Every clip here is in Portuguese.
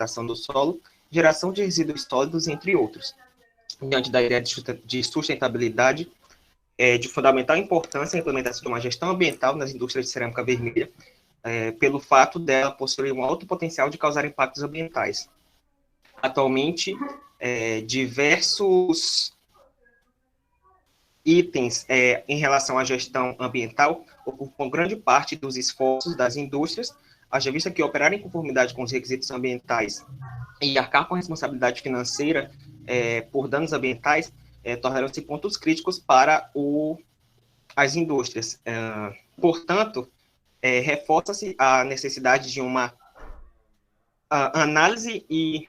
degradação do solo, geração de resíduos sólidos, entre outros. Diante da ideia de sustentabilidade, é de fundamental importância a implementação de uma gestão ambiental nas indústrias de cerâmica vermelha, pelo fato dela possuir um alto potencial de causar impactos ambientais. Atualmente, diversos itens em relação à gestão ambiental ocupam grande parte dos esforços das indústrias, haja vista que operar em conformidade com os requisitos ambientais e arcar com a responsabilidade financeira por danos ambientais tornaram-se pontos críticos para as indústrias. Portanto, reforça-se a necessidade de uma análise e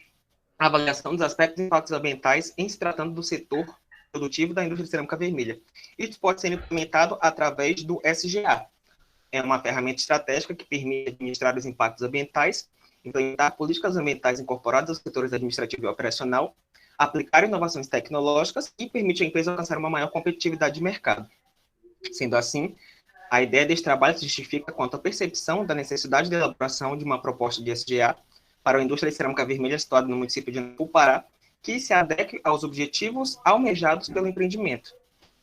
avaliação dos aspectos de impactos ambientais em se tratando do setor produtivo da indústria de cerâmica vermelha. Isso pode ser implementado através do SGA. É uma ferramenta estratégica que permite administrar os impactos ambientais, implementar políticas ambientais incorporadas aos setores administrativo e operacional, aplicar inovações tecnológicas e permite à empresa alcançar uma maior competitividade de mercado. Sendo assim, a ideia deste trabalho se justifica quanto à percepção da necessidade de elaboração de uma proposta de SGA para a indústria de cerâmica vermelha situada no município de Anapu-Pará, que se adeque aos objetivos almejados pelo empreendimento.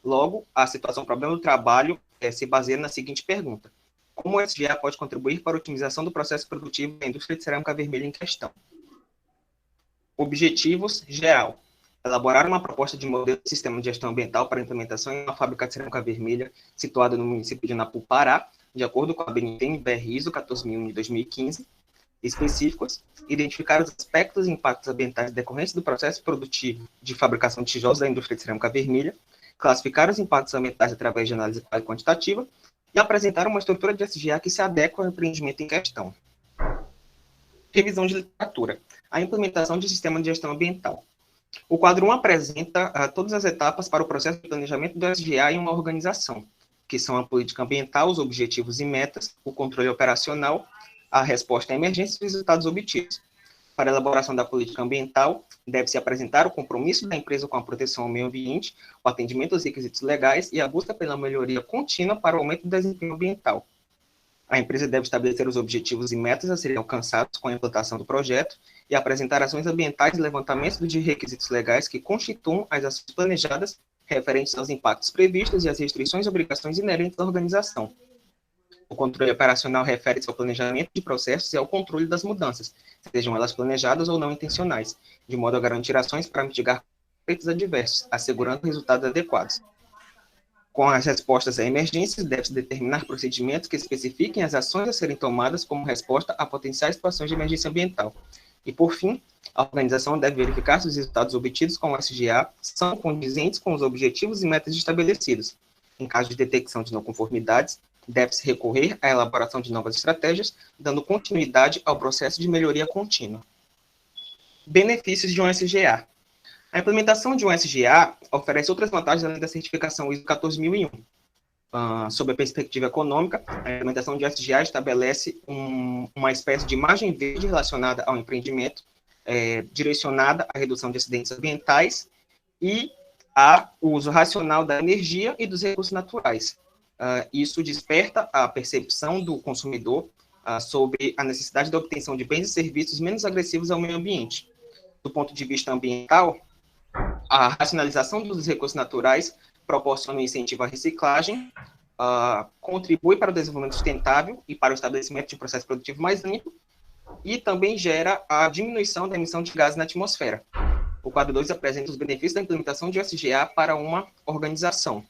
Logo, a situação problema do trabalho se baseia na seguinte pergunta: como o SGA pode contribuir para a otimização do processo produtivo da indústria de cerâmica vermelha em questão? Objetivos geral: elaborar uma proposta de modelo de sistema de gestão ambiental para implementação em uma fábrica de cerâmica vermelha situada no município de Anapu-Pará, de acordo com a BNT-BR ISO 14001 de 2015, específicos, identificar os aspectos e impactos ambientais decorrentes do processo produtivo de fabricação de tijolos da indústria de cerâmica vermelha, classificar os impactos ambientais através de análise quantitativa e apresentar uma estrutura de SGA que se adequa ao empreendimento em questão. Revisão de literatura. A implementação de sistema de gestão ambiental. O quadro 1 apresenta todas as etapas para o processo de planejamento do SGA em uma organização, que são a política ambiental, os objetivos e metas, o controle operacional, a resposta à emergência e os resultados obtidos. Para a elaboração da política ambiental, deve-se apresentar o compromisso da empresa com a proteção ao meio ambiente, o atendimento aos requisitos legais e a busca pela melhoria contínua para o aumento do desempenho ambiental. A empresa deve estabelecer os objetivos e metas a serem alcançados com a implantação do projeto e apresentar ações ambientais e levantamento de requisitos legais que constituam as ações planejadas referentes aos impactos previstos e às restrições e obrigações inerentes à organização. O controle operacional refere-se ao planejamento de processos e ao controle das mudanças, sejam elas planejadas ou não intencionais, de modo a garantir ações para mitigar efeitos adversos, assegurando resultados adequados. Com as respostas a emergências, deve-se determinar procedimentos que especifiquem as ações a serem tomadas como resposta a potenciais situações de emergência ambiental. E, por fim, a organização deve verificar se os resultados obtidos com o SGA são condizentes com os objetivos e metas estabelecidos. Em caso de detecção de não conformidades, deve-se recorrer à elaboração de novas estratégias, dando continuidade ao processo de melhoria contínua. Benefícios de um SGA. A implementação de um SGA oferece outras vantagens além da certificação ISO 14001. Sob a perspectiva econômica, a implementação de SGA estabelece uma espécie de margem verde relacionada ao empreendimento, direcionada à redução de acidentes ambientais e ao uso racional da energia e dos recursos naturais. Isso desperta a percepção do consumidor sobre a necessidade da obtenção de bens e serviços menos agressivos ao meio ambiente. Do ponto de vista ambiental, a racionalização dos recursos naturais proporciona um incentivo à reciclagem, contribui para o desenvolvimento sustentável e para o estabelecimento de um processo produtivo mais limpo e também gera a diminuição da emissão de gases na atmosfera. O quadro 2 apresenta os benefícios da implementação de SGA para uma organização.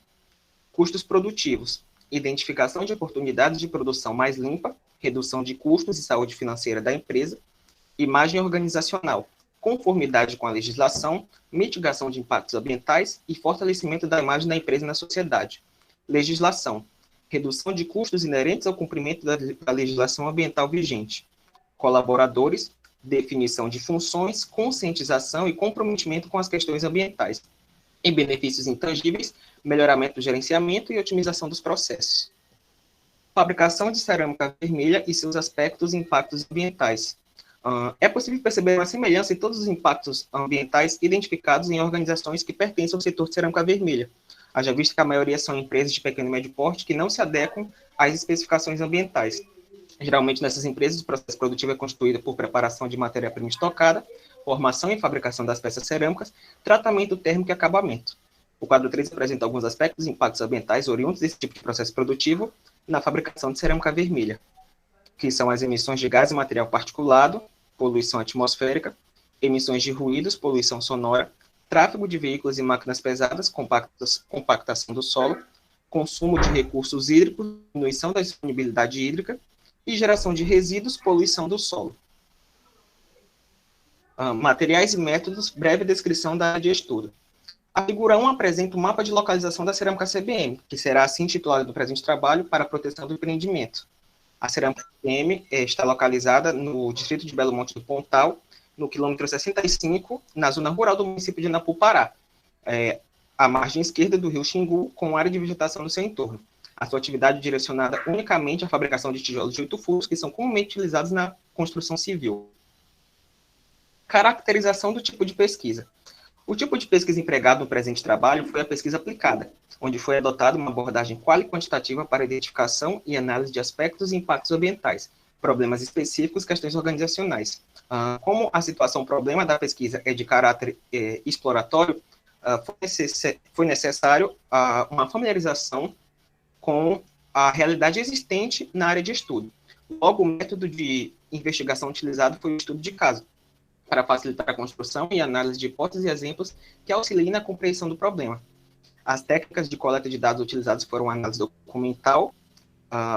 Custos produtivos, identificação de oportunidades de produção mais limpa, redução de custos e saúde financeira da empresa, imagem organizacional, conformidade com a legislação, mitigação de impactos ambientais e fortalecimento da imagem da empresa na sociedade. Legislação, redução de custos inerentes ao cumprimento da legislação ambiental vigente. Colaboradores, definição de funções, conscientização e comprometimento com as questões ambientais. E benefícios intangíveis, melhoramento do gerenciamento e otimização dos processos. Fabricação de cerâmica vermelha e seus aspectos e impactos ambientais. É possível perceber uma semelhança em todos os impactos ambientais identificados em organizações que pertencem ao setor de cerâmica vermelha, haja visto que a maioria são empresas de pequeno e médio porte que não se adequam às especificações ambientais. Geralmente, nessas empresas, o processo produtivo é constituído por preparação de matéria-prima estocada, formação e fabricação das peças cerâmicas, tratamento térmico e acabamento. O quadro 3 apresenta alguns aspectos e impactos ambientais oriundos desse tipo de processo produtivo na fabricação de cerâmica vermelha, que são as emissões de gás e material particulado, poluição atmosférica, emissões de ruídos, poluição sonora, tráfego de veículos e máquinas pesadas, compactação do solo, consumo de recursos hídricos, diminuição da disponibilidade hídrica e geração de resíduos, poluição do solo. Materiais e métodos, breve descrição da área de estudo. A figura 1 apresenta o mapa de localização da cerâmica CBM, que será assim intitulada no presente trabalho para a proteção do empreendimento. A cerâmica CBM está localizada no distrito de Belo Monte do Pontal, no quilômetro 65, na zona rural do município de Napu, Pará, à margem esquerda do rio Xingu, com área de vegetação no seu entorno. A sua atividade é direcionada unicamente à fabricação de tijolos de 8 furos, que são comumente utilizados na construção civil. Caracterização do tipo de pesquisa. O tipo de pesquisa empregado no presente trabalho foi a pesquisa aplicada, onde foi adotada uma abordagem quali-quantitativa para identificação e análise de aspectos e impactos ambientais, problemas específicos, questões organizacionais. Como a situação problema da pesquisa é de caráter exploratório, foi necessário uma familiarização com a realidade existente na área de estudo. Logo, o método de investigação utilizado foi o estudo de caso, para facilitar a construção e análise de hipóteses e exemplos que auxiliem na compreensão do problema. As técnicas de coleta de dados utilizadas foram a análise documental,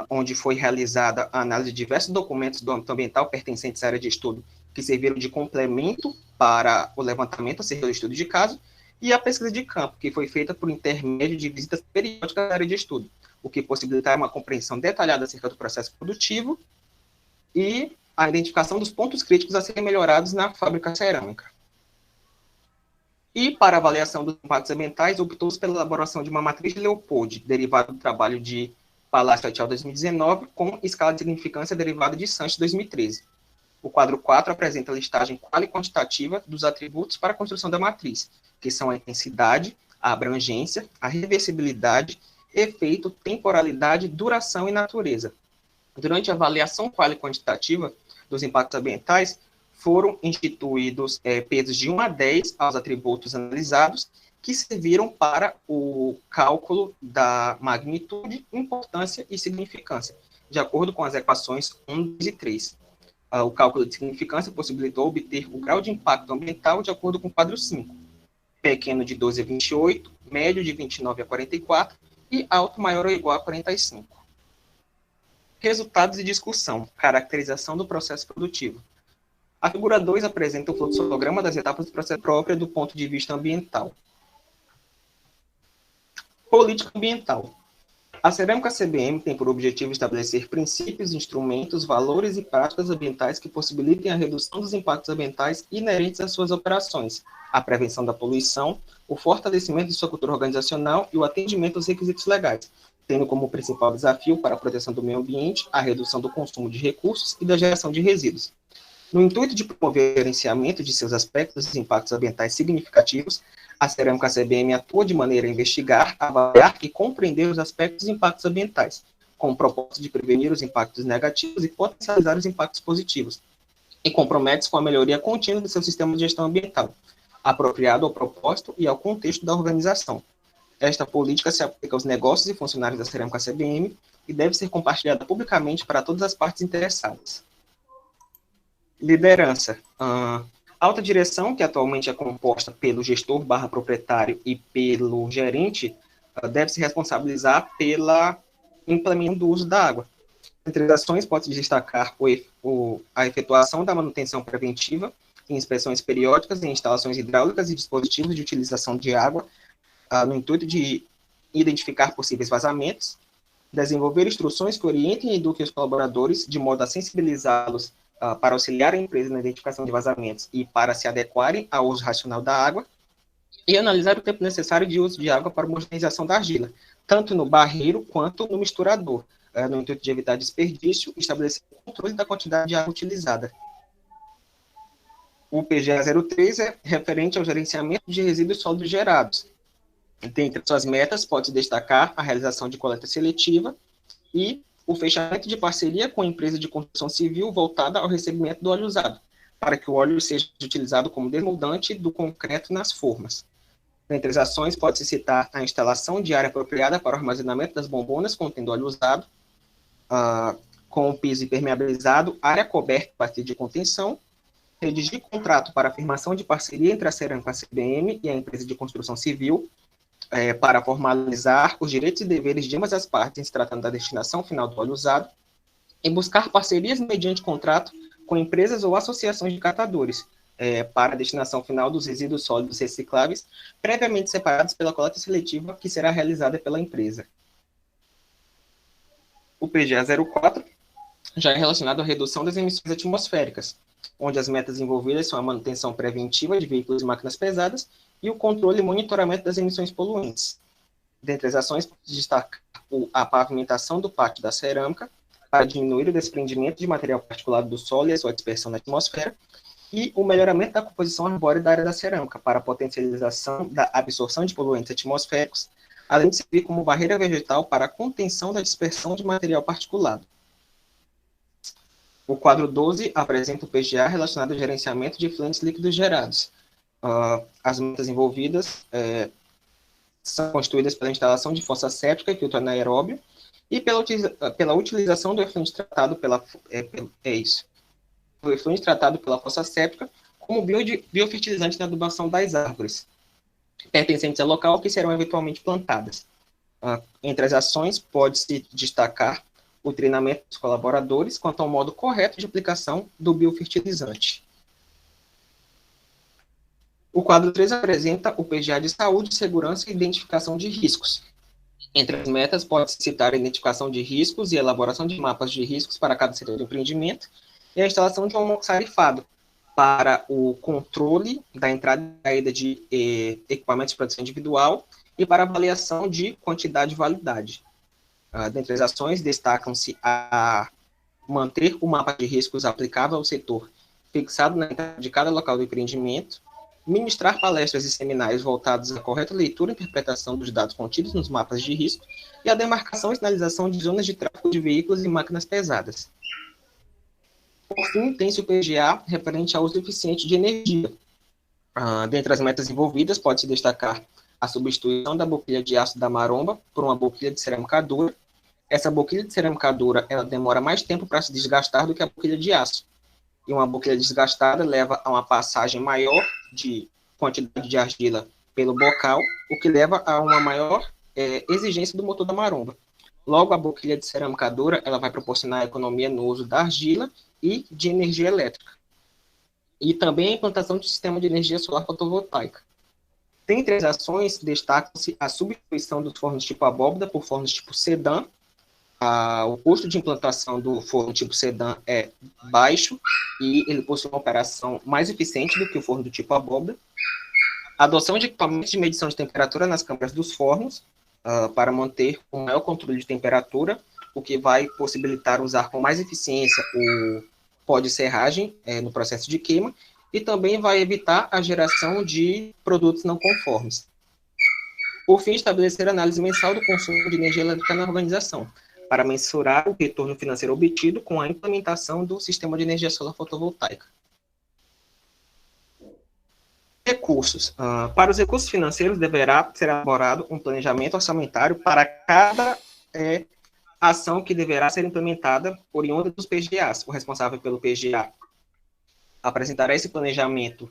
onde foi realizada a análise de diversos documentos do âmbito ambiental pertencentes à área de estudo, que serviram de complemento para o levantamento acerca do estudo de caso, e a pesquisa de campo, que foi feita por intermédio de visitas periódicas da área de estudo, o que possibilitar uma compreensão detalhada acerca do processo produtivo e a identificação dos pontos críticos a serem melhorados na fábrica cerâmica. E, para avaliação dos impactos ambientais, optou-se pela elaboração de uma matriz de Leopold, derivada do trabalho de Palácio et al. 2019, com escala de significância derivada de Sanches 2013. O quadro 4 apresenta a listagem quali-quantitativa dos atributos para a construção da matriz, que são a intensidade, a abrangência, a reversibilidade, efeito, temporalidade, duração e natureza. Durante a avaliação quali-quantitativa dos impactos ambientais, foram instituídos pesos de 1 a 10 aos atributos analisados, que serviram para o cálculo da magnitude, importância e significância, de acordo com as equações 1, 2 e 3. O cálculo de significância possibilitou obter o grau de impacto ambiental de acordo com o quadro 5, pequeno de 12 a 28, médio de 29 a 44 e alto maior ou igual a 45. Resultados e discussão. Caracterização do processo produtivo. A figura 2 apresenta o fluxograma das etapas do processo próprio do ponto de vista ambiental. Política ambiental. A cerâmica CBM tem por objetivo estabelecer princípios, instrumentos, valores e práticas ambientais que possibilitem a redução dos impactos ambientais inerentes às suas operações, a prevenção da poluição, o fortalecimento de sua cultura organizacional e o atendimento aos requisitos legais, tendo como principal desafio para a proteção do meio ambiente a redução do consumo de recursos e da geração de resíduos. No intuito de promover o gerenciamento de seus aspectos e impactos ambientais significativos, a cerâmica CBM atua de maneira a investigar, avaliar e compreender os aspectos e impactos ambientais, com o propósito de prevenir os impactos negativos e potencializar os impactos positivos, e compromete-se com a melhoria contínua do seu sistema de gestão ambiental, apropriado ao propósito e ao contexto da organização. Esta política se aplica aos negócios e funcionários da cerâmica CBM e deve ser compartilhada publicamente para todas as partes interessadas. Liderança. A alta direção, que atualmente é composta pelo gestor/proprietário e pelo gerente, deve se responsabilizar pela implementação do uso da água. Entre as ações, pode-se destacar a efetuação da manutenção preventiva em inspeções periódicas em instalações hidráulicas e dispositivos de utilização de água, no intuito de identificar possíveis vazamentos, desenvolver instruções que orientem e eduquem os colaboradores de modo a sensibilizá-los para auxiliar a empresa na identificação de vazamentos e para se adequarem ao uso racional da água, e analisar o tempo necessário de uso de água para a homogeneização da argila, tanto no barreiro quanto no misturador, no intuito de evitar desperdício e estabelecer o controle da quantidade de água utilizada. O PGA 03 é referente ao gerenciamento de resíduos sólidos gerados. Dentre suas metas, pode-se destacar a realização de coleta seletiva e o fechamento de parceria com a empresa de construção civil voltada ao recebimento do óleo usado, para que o óleo seja utilizado como desmoldante do concreto nas formas. Entre as ações, pode-se citar a instalação de área apropriada para o armazenamento das bombonas contendo óleo usado, com o piso impermeabilizado, área coberta a partir de contenção, redigir contrato para afirmação de parceria entre a Cerâmica CBM e a empresa de construção civil, para formalizar os direitos e deveres de ambas as partes em se tratando da destinação final do óleo usado, e buscar parcerias mediante contrato com empresas ou associações de catadores, para a destinação final dos resíduos sólidos recicláveis, previamente separados pela coleta seletiva que será realizada pela empresa. O PGA 04 já é relacionado à redução das emissões atmosféricas, onde as metas envolvidas são a manutenção preventiva de veículos e máquinas pesadas e o controle e monitoramento das emissões poluentes. Dentre as ações, destaca a pavimentação do pátio da cerâmica para diminuir o desprendimento de material particulado do solo e a sua dispersão na atmosfera, e o melhoramento da composição arbórea da área da cerâmica para a potencialização da absorção de poluentes atmosféricos, além de servir como barreira vegetal para a contenção da dispersão de material particulado. O quadro 12 apresenta o PGA relacionado ao gerenciamento de efluentes líquidos gerados. As metas envolvidas são constituídas pela instalação de fossa séptica e filtro anaeróbio e pela utilização do efluente tratado o efluente tratado pela fossa séptica como biofertilizante na adubação das árvores pertencentes ao local que serão eventualmente plantadas. Entre as ações, pode-se destacar o treinamento dos colaboradores quanto ao modo correto de aplicação do biofertilizante. O quadro 3 apresenta o PGA de saúde, segurança e identificação de riscos. Entre as metas, pode-se citar a identificação de riscos e elaboração de mapas de riscos para cada setor do empreendimento e a instalação de um almoxarifado para o controle da entrada e saída de equipamentos de proteção individual e para avaliação de quantidade e validade. Dentre as ações, destacam-se a manter o mapa de riscos aplicável ao setor fixado na entrada de cada local do empreendimento, ministrar palestras e seminários voltados à correta leitura e interpretação dos dados contidos nos mapas de risco e a demarcação e sinalização de zonas de tráfego de veículos e máquinas pesadas. Por fim, tem-se o PGA referente ao uso eficiente de energia. Dentre as metas envolvidas, pode-se destacar a substituição da boquilha de aço da maromba por uma boquilha de cerâmica dura. Essa boquilha de cerâmica dura ela demora mais tempo para se desgastar do que a boquilha de aço. E uma boquilha desgastada leva a uma passagem maior de quantidade de argila pelo bocal, o que leva a uma maior exigência do motor da maromba. Logo, a boquilha de cerâmica dura ela vai proporcionar economia no uso da argila e de energia elétrica. E também a implantação de sistema de energia solar fotovoltaica. Dentre as ações, destacam-se a substituição dos fornos tipo abóbora por fornos tipo sedã. O custo de implantação do forno tipo sedã é baixo e ele possui uma operação mais eficiente do que o forno do tipo abóbora. A adoção de equipamentos de medição de temperatura nas câmaras dos fornos para manter um maior controle de temperatura, o que vai possibilitar usar com mais eficiência o pó de serragem no processo de queima e também vai evitar a geração de produtos não conformes. Por fim, estabelecer análise mensal do consumo de energia elétrica na organização, para mensurar o retorno financeiro obtido com a implementação do sistema de energia solar fotovoltaica. Recursos. Para os recursos financeiros, deverá ser elaborado um planejamento orçamentário para cada ação que deverá ser implementada oriunda dos PGAs. O responsável pelo PGA apresentará esse planejamento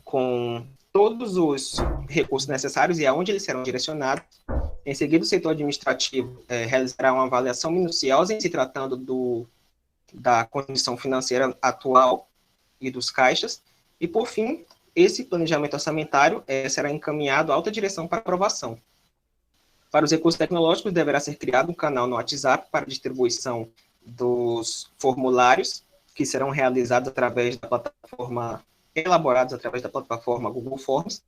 com todos os recursos necessários e aonde eles serão direcionados. Em seguida, o setor administrativo realizará uma avaliação minuciosa em se tratando da condição financeira atual e dos caixas. E, por fim, esse planejamento orçamentário será encaminhado à alta direção para aprovação. Para os recursos tecnológicos, deverá ser criado um canal no WhatsApp para distribuição dos formulários que serão realizados através da plataforma, elaborados através da plataforma Google Forms,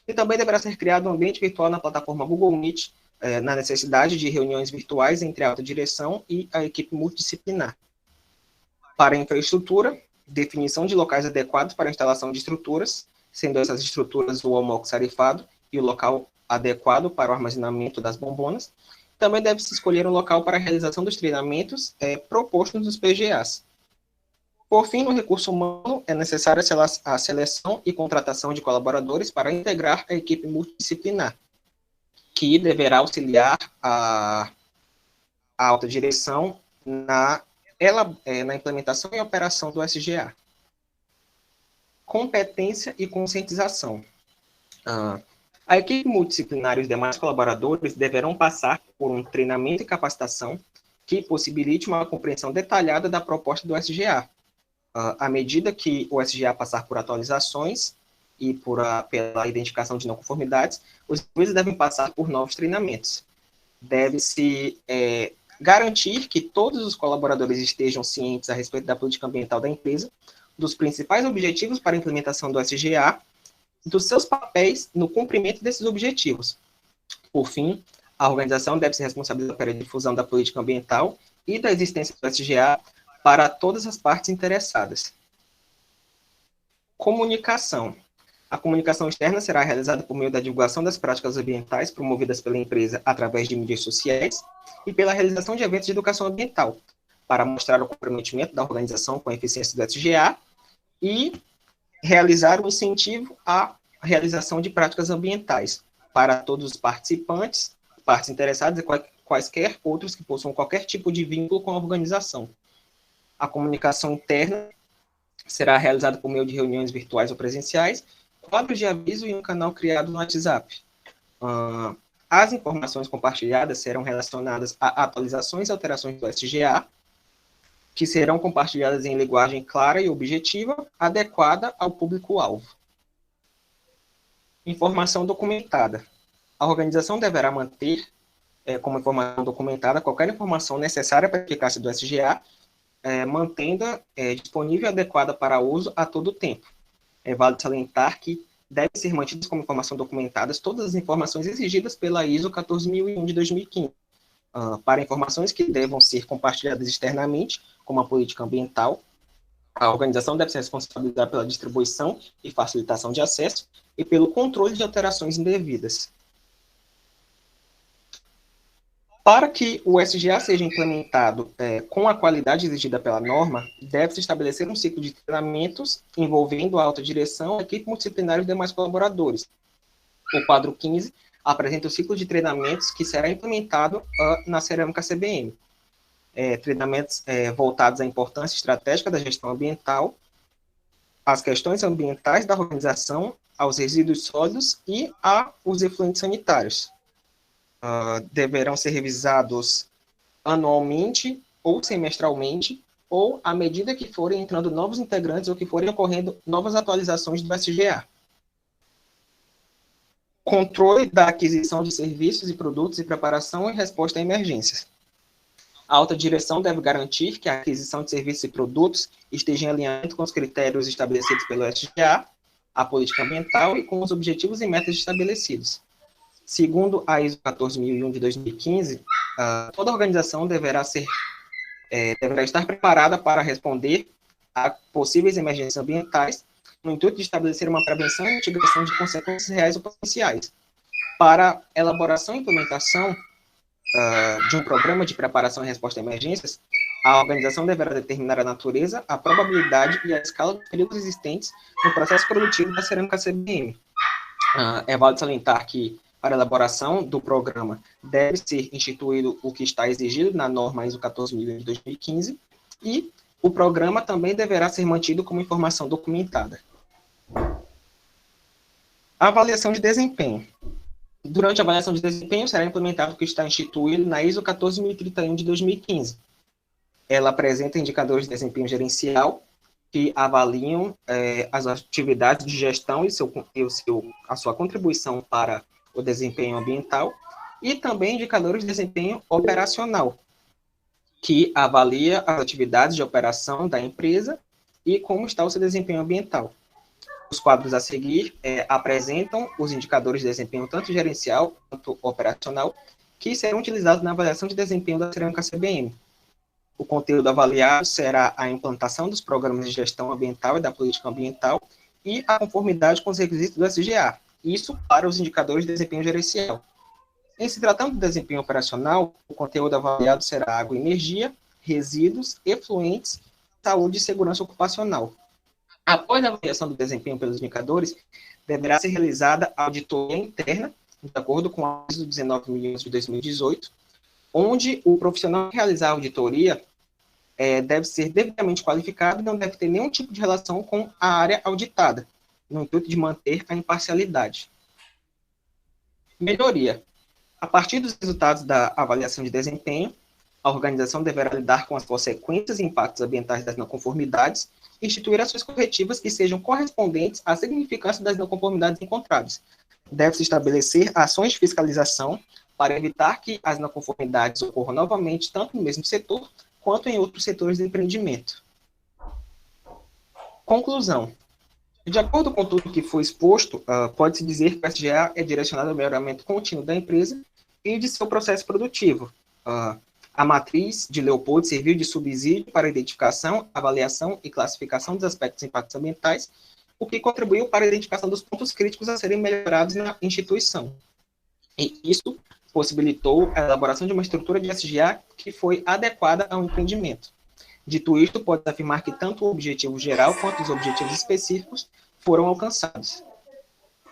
e também deverá ser criado um ambiente virtual na plataforma Google Meet, na necessidade de reuniões virtuais entre a alta direção e a equipe multidisciplinar. Para a infraestrutura, definição de locais adequados para a instalação de estruturas, sendo essas estruturas o almoxarifado e o local adequado para o armazenamento das bombonas, Também deve-se escolher um local para a realização dos treinamentos propostos nos PGAs. Por fim, no recurso humano, é necessária a seleção e contratação de colaboradores para integrar a equipe multidisciplinar, que deverá auxiliar a alta direção na implementação e operação do SGA. Competência e conscientização. A equipe multidisciplinar e os demais colaboradores deverão passar por um treinamento e capacitação que possibilite uma compreensão detalhada da proposta do SGA. À medida que o SGA passar por atualizações e pela identificação de não conformidades, os juízes devem passar por novos treinamentos. Deve-se garantir que todos os colaboradores estejam cientes a respeito da política ambiental da empresa, dos principais objetivos para a implementação do SGA, dos seus papéis no cumprimento desses objetivos. Por fim, a organização deve se responsabilizar pela difusão da política ambiental e da existência do SGA para todas as partes interessadas. Comunicação. A comunicação externa será realizada por meio da divulgação das práticas ambientais promovidas pela empresa através de mídias sociais e pela realização de eventos de educação ambiental, para mostrar o comprometimento da organização com a eficiência do SGA e realizar o incentivo à realização de práticas ambientais para todos os participantes, partes interessadas e quaisquer outros que possuam qualquer tipo de vínculo com a organização. A comunicação interna será realizada por meio de reuniões virtuais ou presenciais, quadros de aviso e um canal criado no WhatsApp. As informações compartilhadas serão relacionadas a atualizações e alterações do SGA, que serão compartilhadas em linguagem clara e objetiva, adequada ao público-alvo. Informação documentada. A organização deverá manter como informação documentada qualquer informação necessária para a eficácia do SGA, mantendo-a disponível e adequada para uso a todo tempo. É válido salientar que devem ser mantidas como informação documentadas todas as informações exigidas pela ISO 14001 de 2015, para informações que devam ser compartilhadas externamente, como a política ambiental. A organização deve se responsabilizar pela distribuição e facilitação de acesso e pelo controle de alterações indevidas. Para que o SGA seja implementado com a qualidade exigida pela norma, deve-se estabelecer um ciclo de treinamentos envolvendo a alta direção, a equipe multidisciplinar e os demais colaboradores. O quadro 15 apresenta o ciclo de treinamentos que será implementado na cerâmica CBM. Treinamentos voltados à importância estratégica da gestão ambiental, às questões ambientais da organização, aos resíduos sólidos e aos efluentes sanitários. Deverão ser revisados anualmente ou semestralmente, ou à medida que forem entrando novos integrantes ou que forem ocorrendo novas atualizações do SGA. Controle da aquisição de serviços e produtos e preparação e resposta a emergências. A alta direção deve garantir que a aquisição de serviços e produtos esteja em alinhamento com os critérios estabelecidos pelo SGA, a política ambiental e com os objetivos e metas estabelecidos. Segundo a ISO 14001 de 2015, toda organização deverá estar preparada para responder a possíveis emergências ambientais, no intuito de estabelecer uma prevenção e mitigação de consequências reais ou potenciais. Para elaboração e implementação de um programa de preparação e resposta a emergências, a organização deverá determinar a natureza, a probabilidade e a escala dos períodos existentes no processo produtivo da cerâmica CBM. É válido salientar que, para a elaboração do programa, deve ser instituído o que está exigido na norma ISO 14001 de 2015 e o programa também deverá ser mantido como informação documentada. Avaliação de desempenho. Durante a avaliação de desempenho, será implementado o que está instituído na ISO 14031 de 2015. Ela apresenta indicadores de desempenho gerencial que avaliam as atividades de gestão e a sua contribuição para o desempenho ambiental, e também indicadores de desempenho operacional, que avalia as atividades de operação da empresa e como está o seu desempenho ambiental. Os quadros a seguir apresentam os indicadores de desempenho tanto gerencial quanto operacional, que serão utilizados na avaliação de desempenho da cerâmica CBM. O conteúdo avaliado será a implantação dos programas de gestão ambiental e da política ambiental e a conformidade com os requisitos do SGA, isso para os indicadores de desempenho gerencial. Em se tratando do desempenho operacional, o conteúdo avaliado será água e energia, resíduos, efluentes, saúde e segurança ocupacional. Após a avaliação do desempenho pelos indicadores, deverá ser realizada a auditoria interna, de acordo com o ISO 19.011 de 2018, onde o profissional que realizar a auditoria deve ser devidamente qualificado e não deve ter nenhum tipo de relação com a área auditada, no intuito de manter a imparcialidade. Melhoria. A partir dos resultados da avaliação de desempenho, a organização deverá lidar com as consequências e impactos ambientais das não conformidades e instituir ações corretivas que sejam correspondentes à significância das não conformidades encontradas. Deve-se estabelecer ações de fiscalização para evitar que as não conformidades ocorram novamente, tanto no mesmo setor quanto em outros setores de empreendimento. Conclusão. De acordo com tudo que foi exposto, pode-se dizer que o SGA é direcionado ao melhoramento contínuo da empresa e de seu processo produtivo. A matriz de Leopold serviu de subsídio para a identificação, avaliação e classificação dos aspectos de impactos ambientais, o que contribuiu para a identificação dos pontos críticos a serem melhorados na instituição. E isso possibilitou a elaboração de uma estrutura de SGA que foi adequada ao empreendimento. Dito isto, pode afirmar que tanto o objetivo geral quanto os objetivos específicos foram alcançados.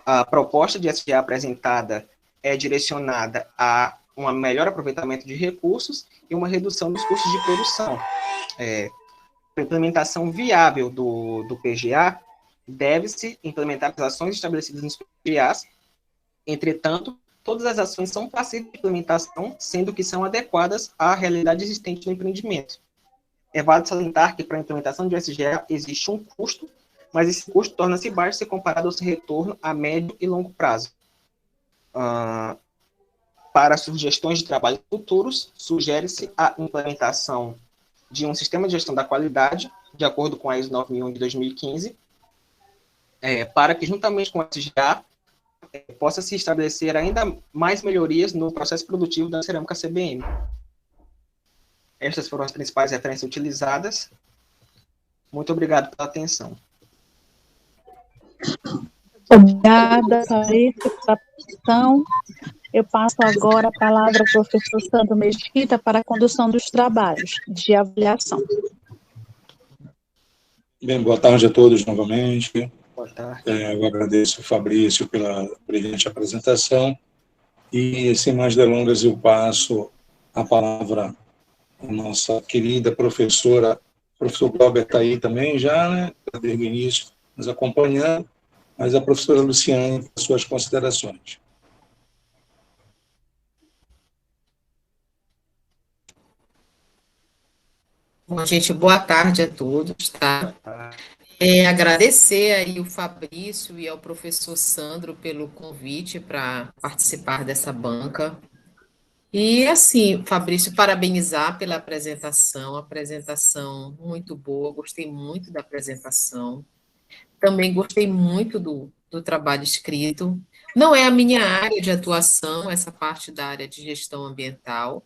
A proposta de SGA apresentada é direcionada a um melhor aproveitamento de recursos e uma redução dos custos de produção. A implementação viável do PGA deve-se implementar as ações estabelecidas nos PGAs. Entretanto, todas as ações são passíveis de implementação, sendo que são adequadas à realidade existente do empreendimento. É válido salientar que para a implementação de SGA existe um custo, mas esse custo torna-se baixo se comparado ao seu retorno a médio e longo prazo. Para sugestões de trabalho futuros, sugere-se a implementação de um sistema de gestão da qualidade, de acordo com a ISO 9001 de 2015, para que, juntamente com o SGA, possa se estabelecer ainda mais melhorias no processo produtivo da cerâmica CBM. Estas foram as principais referências utilizadas. Muito obrigado pela atenção. Obrigada, Clarice, pela atenção. Eu passo agora a palavra ao professor Sandro Mesquita para a condução dos trabalhos de avaliação. Bem, boa tarde a todos novamente. Boa tarde. Eu agradeço o Fabrício pela brilhante apresentação e, sem mais delongas, eu passo a palavra à nossa querida professora, o professor Glauber está aí também já, né, desde o início, nos acompanhando, mas a professora Luciane, com suas considerações. Bom, gente, boa tarde a todos, tá? Agradecer aí o Fabrício e ao professor Sandro pelo convite para participar dessa banca. E, assim, Fabrício, parabenizar pela apresentação muito boa, gostei muito da apresentação. Também gostei muito do trabalho escrito. Não é a minha área de atuação, essa parte da área de gestão ambiental,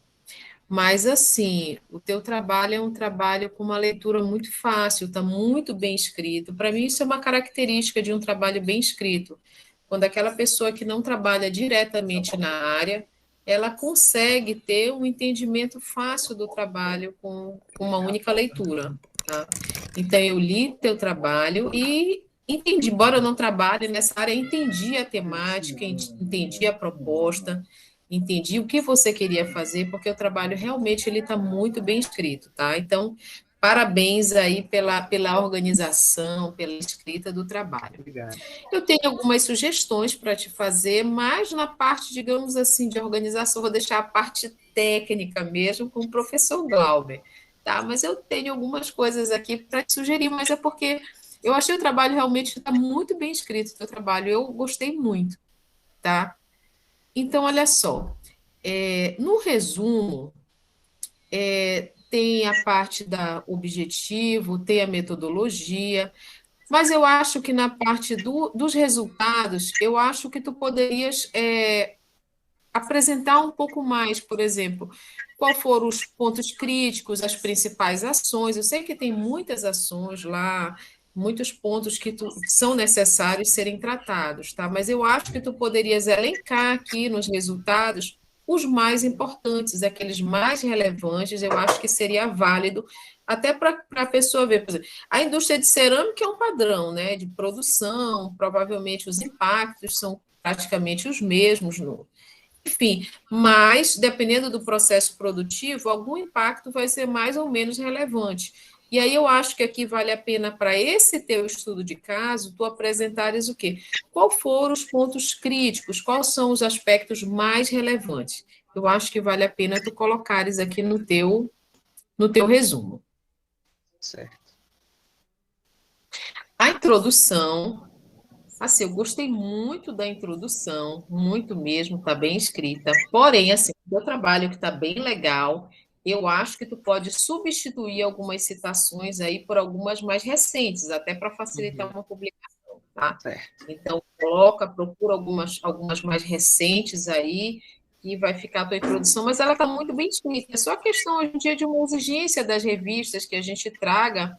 mas, assim, o teu trabalho é um trabalho com uma leitura muito fácil, está muito bem escrito. Para mim, isso é uma característica de um trabalho bem escrito. Quando aquela pessoa que não trabalha diretamente na área, ela consegue ter um entendimento fácil do trabalho com uma única leitura. Tá? Então, eu li teu trabalho e entendi, embora eu não trabalhe nessa área, entendi a temática, entendi a proposta, entendi o que você queria fazer, porque o trabalho realmente ele está muito bem escrito, tá? Então, parabéns aí pela organização, pela escrita do trabalho. Obrigado. Eu tenho algumas sugestões para te fazer, mas na parte, digamos assim, de organização, vou deixar a parte técnica mesmo com o professor Glauber, tá? Mas eu tenho algumas coisas aqui para te sugerir, mas é porque eu achei o trabalho realmente está muito bem escrito, o teu trabalho, eu gostei muito, tá? Então, olha só, no resumo, tem a parte da objetivo, tem a metodologia, mas eu acho que na parte dos resultados, eu acho que tu poderias apresentar um pouco mais, por exemplo, qual foram os pontos críticos, as principais ações. Eu sei que tem muitas ações lá, muitos pontos que são necessários serem tratados, tá? Mas eu acho que tu poderias elencar aqui nos resultados os mais importantes, aqueles mais relevantes, eu acho que seria válido, até para a pessoa ver, por exemplo, a indústria de cerâmica é um padrão, né, de produção, provavelmente os impactos são praticamente os mesmos, enfim, mas dependendo do processo produtivo, algum impacto vai ser mais ou menos relevante. E aí eu acho que aqui vale a pena, para esse teu estudo de caso, tu apresentares o quê? Qual foram os pontos críticos? Quais são os aspectos mais relevantes? Eu acho que vale a pena tu colocares aqui no teu resumo. Certo. A introdução, assim, eu gostei muito da introdução, muito mesmo, está bem escrita. Porém, assim, o teu trabalho que está bem legal, eu acho que tu pode substituir algumas citações aí por algumas mais recentes, até para facilitar Uhum. uma publicação, tá? Certo. Então, procura algumas mais recentes aí, e vai ficar a tua introdução, mas ela está muito bem escrita. É só questão, hoje em dia, de uma exigência das revistas que a gente traga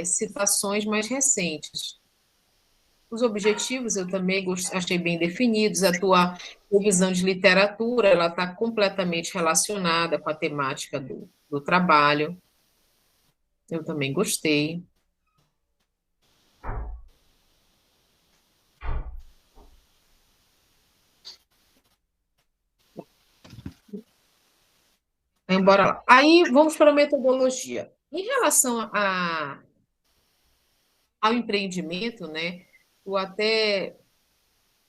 citações mais recentes. Os objetivos eu também achei bem definidos. A tua revisão de literatura, ela está completamente relacionada com a temática do trabalho. Eu também gostei. Embora lá. Aí vamos para a metodologia. Em relação ao empreendimento, né? Tu até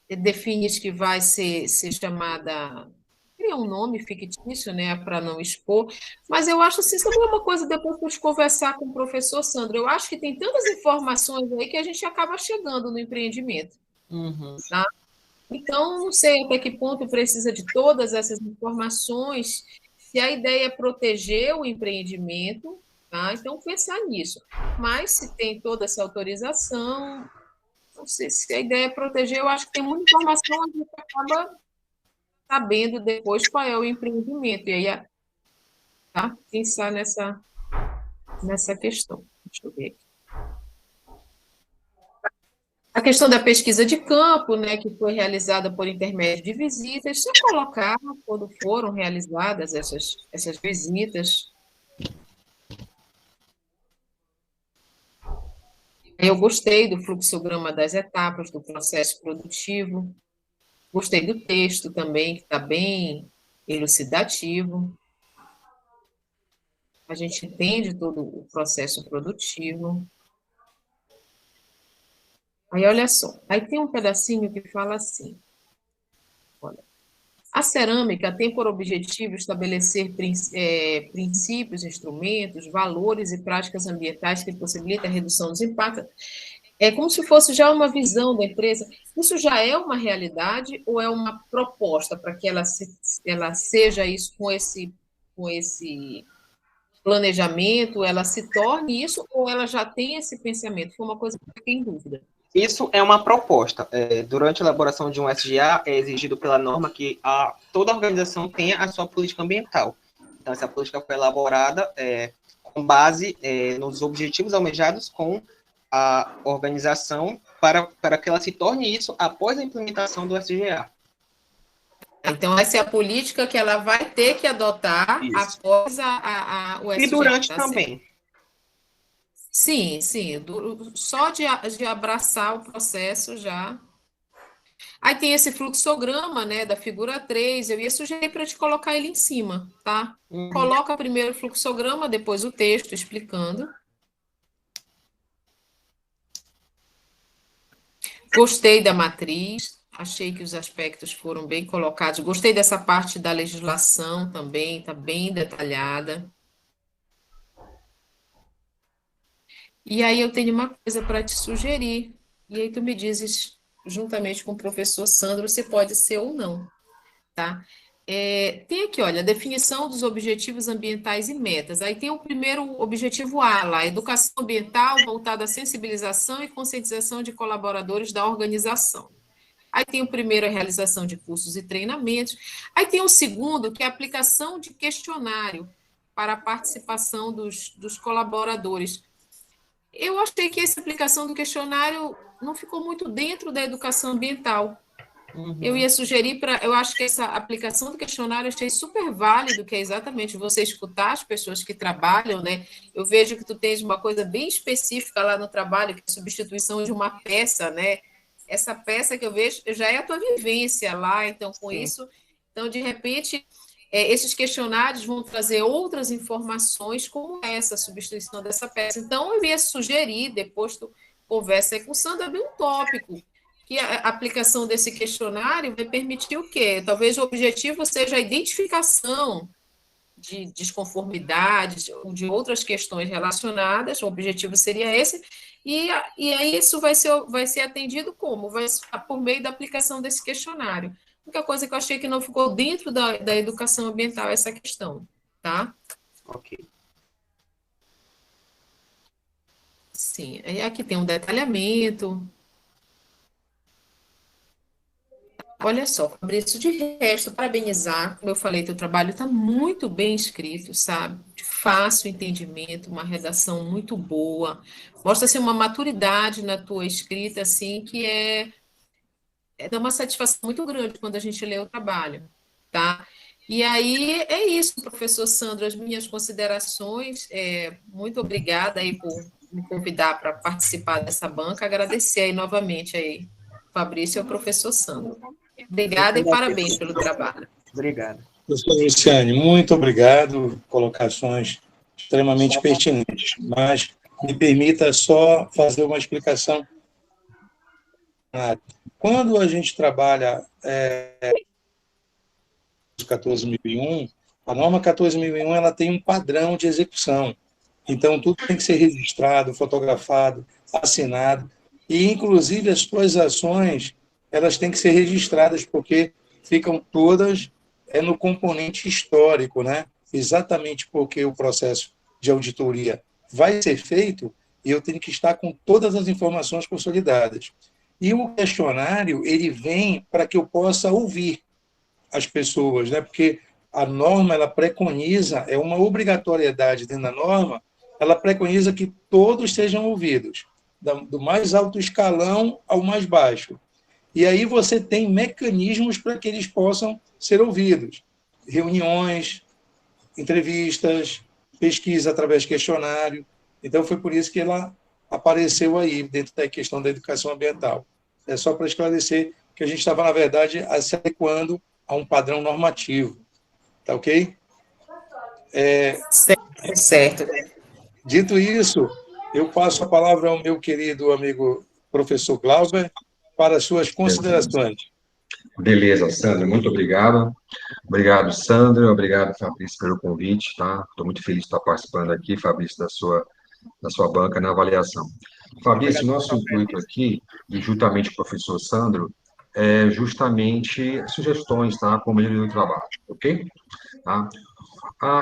defines que vai ser chamada, cria um nome fictício, né, para não expor, mas eu acho assim, sabe uma coisa, depois que eu conversar com o professor Sandro, eu acho que tem tantas informações aí que a gente acaba chegando no empreendimento, Uhum. tá? Então, não sei até que ponto precisa de todas essas informações, se a ideia é proteger o empreendimento, tá? Então, pensar nisso. Mas, se tem toda essa autorização, não sei, se a ideia é proteger, eu acho que tem muita informação, a gente acaba sabendo depois qual é o empreendimento. E aí, tá? Pensar nessa questão. Deixa eu ver aqui. A questão da pesquisa de campo, né, que foi realizada por intermédio de visitas, só colocar quando foram realizadas essas visitas. Eu gostei do fluxograma das etapas do processo produtivo, gostei do texto também, que está bem elucidativo. A gente entende todo o processo produtivo. Aí, olha só, aí tem um pedacinho que fala assim, olha, a cerâmica tem por objetivo estabelecer princípios, instrumentos, valores e práticas ambientais que possibilitam a redução dos impactos. É como se fosse já uma visão da empresa. Isso já é uma realidade ou é uma proposta para que ela seja isso com esse planejamento, ela se torne isso ou ela já tem esse pensamento? Foi uma coisa que eu fiquei em dúvida. Isso é uma proposta. Durante a elaboração de um SGA, é exigido pela norma que toda organização tenha a sua política ambiental. Então, essa política foi elaborada com base nos objetivos almejados com a organização para que ela se torne isso após a implementação do SGA. Então, essa é a política que ela vai ter que adotar Isso. após o SGA. E durante tá também. Certo? Sim, sim. Só de abraçar o processo já. Aí tem esse fluxograma, né, da figura 3. Eu ia sugerir para te colocar ele em cima, tá? Uhum. Coloca primeiro o fluxograma, depois o texto explicando. Gostei da matriz, achei que os aspectos foram bem colocados. Gostei dessa parte da legislação também, está bem detalhada. E aí eu tenho uma coisa para te sugerir. E aí tu me dizes, juntamente com o professor Sandro, se pode ser ou não, tá? Tem aqui, olha, a definição dos objetivos ambientais e metas. Aí tem o primeiro objetivo A lá, educação ambiental voltada à sensibilização e conscientização de colaboradores da organização. Aí tem o primeiro, a realização de cursos e treinamentos. Aí tem o segundo, que é a aplicação de questionário para a participação dos colaboradores. Eu achei que essa aplicação do questionário não ficou muito dentro da educação ambiental. Eu Uhum. ia sugerir para, eu acho que essa aplicação do questionário eu achei super válido, que é exatamente você escutar as pessoas que trabalham, né? Eu vejo que tu tens uma coisa bem específica lá no trabalho, que é a substituição de uma peça, né? Essa peça que eu vejo já é a tua vivência lá, então com Sim. isso, então de repente esses questionários vão trazer outras informações como essa substituição dessa peça. Então eu ia sugerir, depois tu conversa aí com o Sandra, abrir um tópico que a aplicação desse questionário vai permitir o quê? Talvez o objetivo seja a identificação de desconformidades ou de outras questões relacionadas, o objetivo seria esse, e aí isso vai ser atendido como? Vai ser por meio da aplicação desse questionário. A única coisa que eu achei que não ficou dentro da educação ambiental é essa questão, tá? Ok. Sim, aí aqui tem um detalhamento. Olha só, Fabrício, de resto, parabenizar, como eu falei, teu trabalho está muito bem escrito, sabe? De fácil entendimento, uma redação muito boa, mostra assim, uma maturidade na tua escrita, assim, que dá uma satisfação muito grande quando a gente lê o trabalho, tá? E aí é isso, professor Sandro, as minhas considerações, muito obrigada aí por me convidar para participar dessa banca, agradecer aí novamente aí, Fabrício e ao professor Sandro. Eu que Obrigada e parabéns agradeço. pelo trabalho. Obrigado. Professor Luciane, muito obrigado, colocações extremamente pertinentes, mas me permita só fazer uma explicação. Quando a gente trabalha 14.001, a norma 14.001 ela tem um padrão de execução. Então, tudo tem que ser registrado, fotografado, assinado, e, inclusive, as suas ações elas têm que ser registradas, porque ficam todas no componente histórico, né? Exatamente porque o processo de auditoria vai ser feito e eu tenho que estar com todas as informações consolidadas. E o questionário, ele vem para que eu possa ouvir as pessoas, né? Porque a norma ela preconiza, é uma obrigatoriedade dentro da norma, ela preconiza que todos sejam ouvidos, do mais alto escalão ao mais baixo. E aí você tem mecanismos para que eles possam ser ouvidos. Reuniões, entrevistas, pesquisa através de questionário. Então, foi por isso que ela apareceu aí, dentro da questão da educação ambiental. É só para esclarecer que a gente estava, na verdade, se adequando a um padrão normativo. Tá ok? Certo, certo. Dito isso, eu passo a palavra ao meu querido amigo professor Glauber para as suas considerações. Beleza, Sandra, muito obrigado. Obrigado, Sandra. Obrigado, Fabrício, pelo convite, tá? Estou muito feliz de estar participando aqui, Fabrício, da sua banca na avaliação. Fabrício, Obrigado. nosso intuito aqui, e juntamente com o professor Sandro, é justamente sugestões, tá? Como melhoria do trabalho, ok? Tá?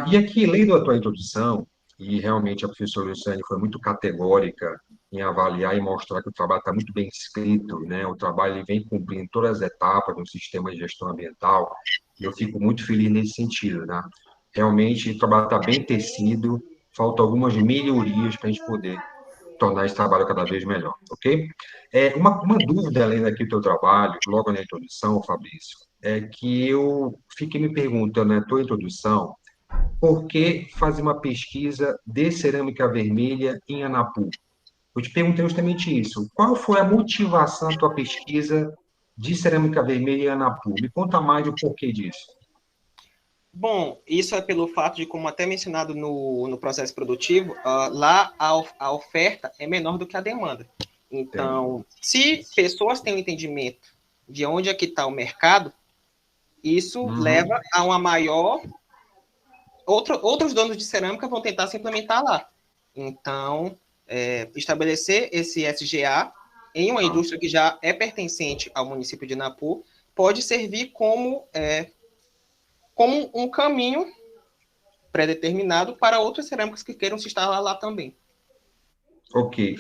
E aqui, lendo a tua introdução, e realmente a professora Luciane foi muito categórica em avaliar e mostrar que o trabalho está muito bem escrito, né? O trabalho ele vem cumprindo todas as etapas do sistema de gestão ambiental, e eu fico muito feliz nesse sentido, né? Realmente, o trabalho está bem tecido, faltam algumas melhorias para a gente poder tornar esse trabalho cada vez melhor, ok? Uma dúvida além daqui do teu trabalho, logo na introdução, Fabrício, é que eu fiquei me perguntando na tua introdução, por que fazer uma pesquisa de cerâmica vermelha em Anapu? Eu te perguntei justamente isso. Qual foi a motivação da tua pesquisa de cerâmica vermelha em Anapu? Me conta mais o porquê disso. Bom, isso é pelo fato de, como até mencionado no processo produtivo, lá a oferta é menor do que a demanda. Então, se pessoas têm um entendimento de onde é que está o mercado, isso leva a uma maior... outros donos de cerâmica vão tentar se implementar lá. Então, estabelecer esse SGA em uma indústria que já é pertencente ao município de Napu pode servir como um caminho pré-determinado para outras cerâmicas que queiram se instalar lá também. Ok.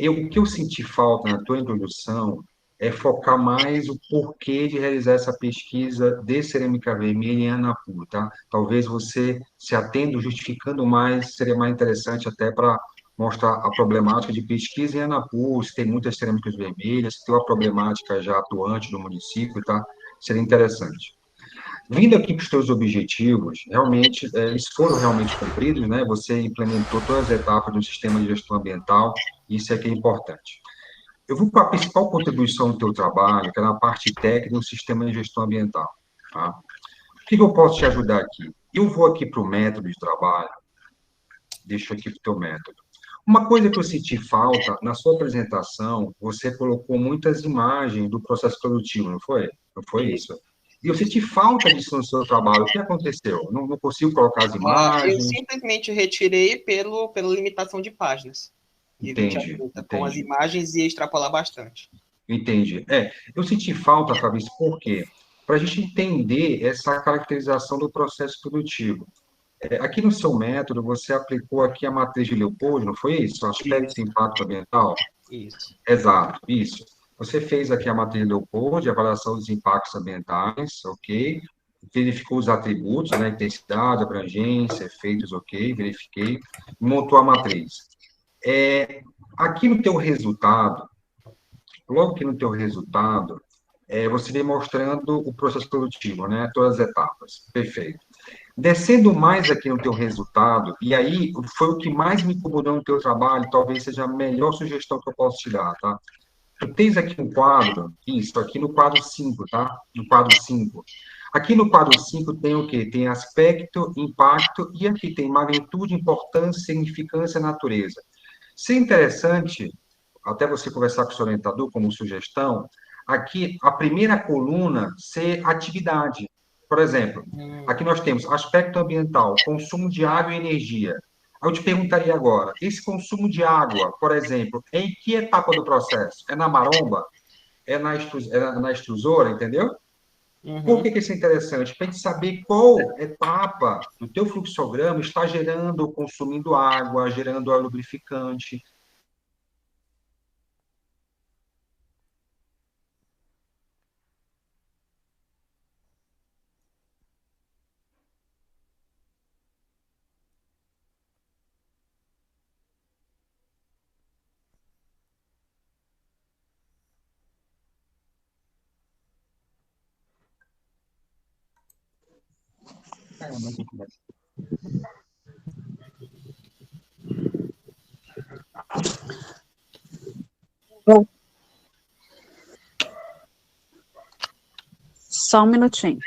O que eu senti falta na tua introdução é focar mais o porquê de realizar essa pesquisa de cerâmica vermelha em Anapu, tá? Talvez você se atendo justificando mais, seria mais interessante até para mostra a problemática de pesquisa em Anapu, se tem muitas cerâmicas vermelhas, se tem uma problemática já atuante no município, tá? Seria interessante. Vindo aqui para os teus objetivos, realmente, eles foram realmente cumpridos, né? Você implementou todas as etapas do sistema de gestão ambiental, isso é que é importante. Eu vou para a principal contribuição do teu trabalho, que é na parte técnica do sistema de gestão ambiental, tá? O que eu posso te ajudar aqui? Eu vou aqui para o método de trabalho, deixa aqui para o teu método. Uma coisa que eu senti falta, na sua apresentação, você colocou muitas imagens do processo produtivo, não foi? Não foi isso? E eu senti falta disso no seu trabalho. O que aconteceu? Não consigo colocar as Eu imagens? simplesmente retirei pela limitação de páginas. De 20 a Entendi, 30. Com as entendi, imagens ia extrapolar bastante. entendi. Eu senti falta, Fabrício, por quê? Para a gente entender essa caracterização do processo produtivo. Aqui no seu método, você aplicou aqui a matriz de Leopold, não foi isso? Aspecto Isso, e impacto ambiental? isso. Exato, isso. Você fez aqui a matriz Leopold, avaliação dos impactos ambientais, ok? Verificou os atributos, né? Intensidade, abrangência, efeitos, ok? Verifiquei. Montou a matriz. Aqui no teu resultado, logo aqui no teu resultado, você vem mostrando o processo produtivo, né? Todas as etapas. Perfeito. Descendo mais aqui no teu resultado, e aí foi o que mais me incomodou no teu trabalho, talvez seja a melhor sugestão que eu posso te dar, tá? Tu tens aqui um quadro, isso, aqui no quadro 5, tá? No quadro 5. Aqui no quadro 5 tem o quê? Tem aspecto, impacto, e aqui tem magnitude, importância, significância, natureza. Se é interessante, até você conversar com o seu orientador como sugestão, aqui a primeira coluna ser atividade. Por exemplo, aqui nós temos aspecto ambiental, consumo de água e energia. Eu te perguntaria agora, esse consumo de água, por exemplo, é em que etapa do processo? É na maromba? É na extrusora, entendeu? Por Uhum. que isso é interessante? Para a gente saber qual etapa do teu fluxograma está gerando, consumindo água, gerando óleo lubrificante. Bom, só um minutinho.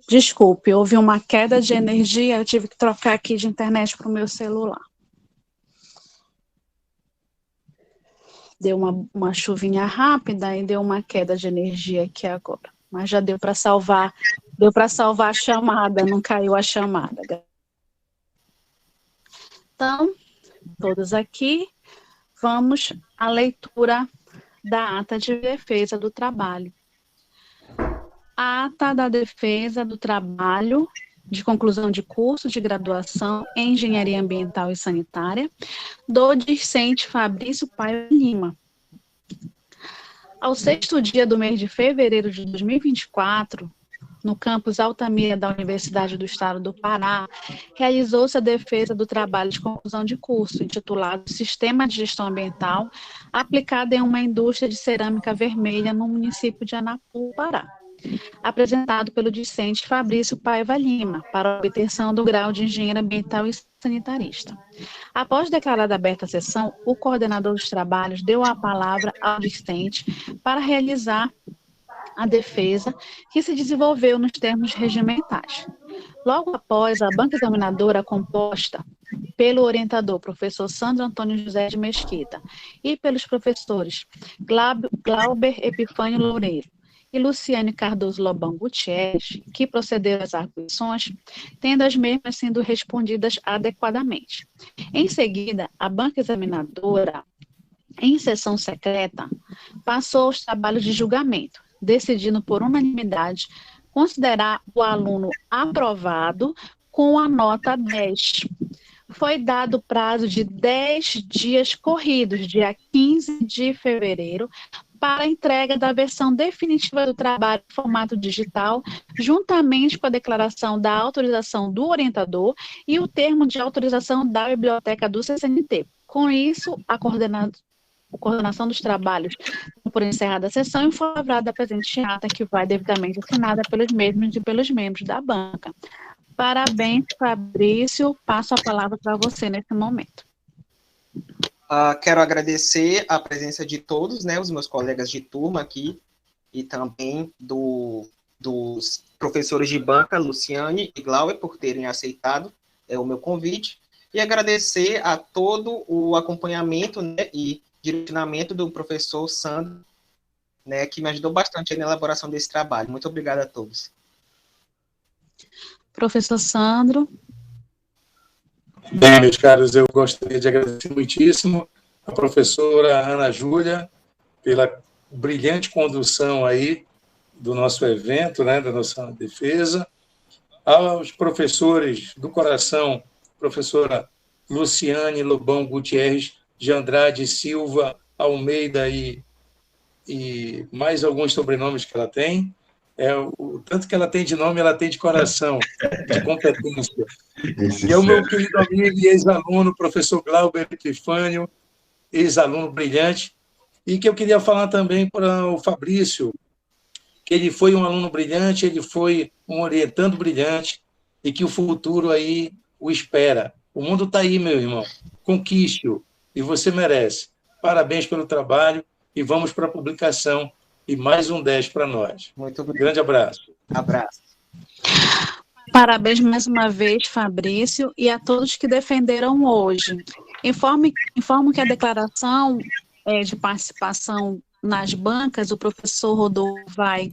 Desculpe, houve uma queda de energia, eu tive que trocar aqui de internet para o meu celular. Deu uma chuvinha rápida e deu uma queda de energia aqui agora. Mas já deu para salvar a chamada, não caiu a chamada. Então, todos aqui, vamos à leitura da ata de defesa do trabalho. A ata da defesa do trabalho de conclusão de curso de graduação em Engenharia Ambiental e Sanitária do discente Fabrício Paiva Lima. Ao 6º dia do mês de fevereiro de 2024, no campus Altamira da Universidade do Estado do Pará, realizou-se a defesa do trabalho de conclusão de curso, intitulado Sistema de Gestão Ambiental, aplicado em uma indústria de cerâmica vermelha no município de Anapu, Pará, apresentado pelo discente Fabrício Paiva Lima, para a obtenção do grau de engenheiro ambiental e sanitarista. Após declarada aberta a sessão, o coordenador dos trabalhos deu a palavra ao discente para realizar a defesa, que se desenvolveu nos termos regimentais. Logo após, a banca examinadora composta pelo orientador, professor Sandro Antônio José de Mesquita, e pelos professores Glauber Epifânio Loureiro e Luciane Cardoso Lobão Gutierrez, que procederam às arguições, tendo as mesmas sendo respondidas adequadamente. Em seguida, a banca examinadora, em sessão secreta, passou aos trabalhos de julgamento, decidindo por unanimidade considerar o aluno aprovado com a nota 10. foi dado prazo de 10 dias corridos, dia 15 de fevereiro, para a entrega da versão definitiva do trabalho em formato digital, juntamente com a declaração da autorização do orientador e o termo de autorização da biblioteca do CCNT. Com isso, a coordenação dos trabalhos por encerrada a sessão e foi lavrada a presente ata, que vai devidamente assinada pelos mesmos e pelos membros da banca. Parabéns, Fabrício. Passo a palavra para você nesse momento. Quero agradecer a presença de todos, né, os meus colegas de turma aqui, e também dos professores de banca, Luciane e Glauber, por terem aceitado o meu convite, e agradecer a todo o acompanhamento, né, e direcionamento do professor Sandro, né, que me ajudou bastante na elaboração desse trabalho. Muito obrigado a todos. Professor Sandro. Bem, meus caros, eu gostaria de agradecer muitíssimo a professora Ana Júlia pela brilhante condução aí do nosso evento, né, da nossa defesa, aos professores do coração, professora Luciane Lobão Gutierrez de Andrade Silva Almeida e mais alguns sobrenomes que ela tem. O tanto que ela tem de nome, ela tem de coração, de competência. E é o meu querido amigo e ex-aluno, professor Glauber Epifânio, ex-aluno brilhante, e que eu queria falar também para o Fabrício, que ele foi um aluno brilhante, ele foi um orientando brilhante, e que o futuro aí o espera. O mundo está aí, meu irmão. Conquiste-o, e você merece. Parabéns pelo trabalho, e vamos para a publicação. E mais um 10 para nós. Muito obrigado. Grande abraço. Abraço. Parabéns mais uma vez, Fabrício, e a todos que defenderam hoje. Informo que a declaração de participação nas bancas, o professor Rodolfo vai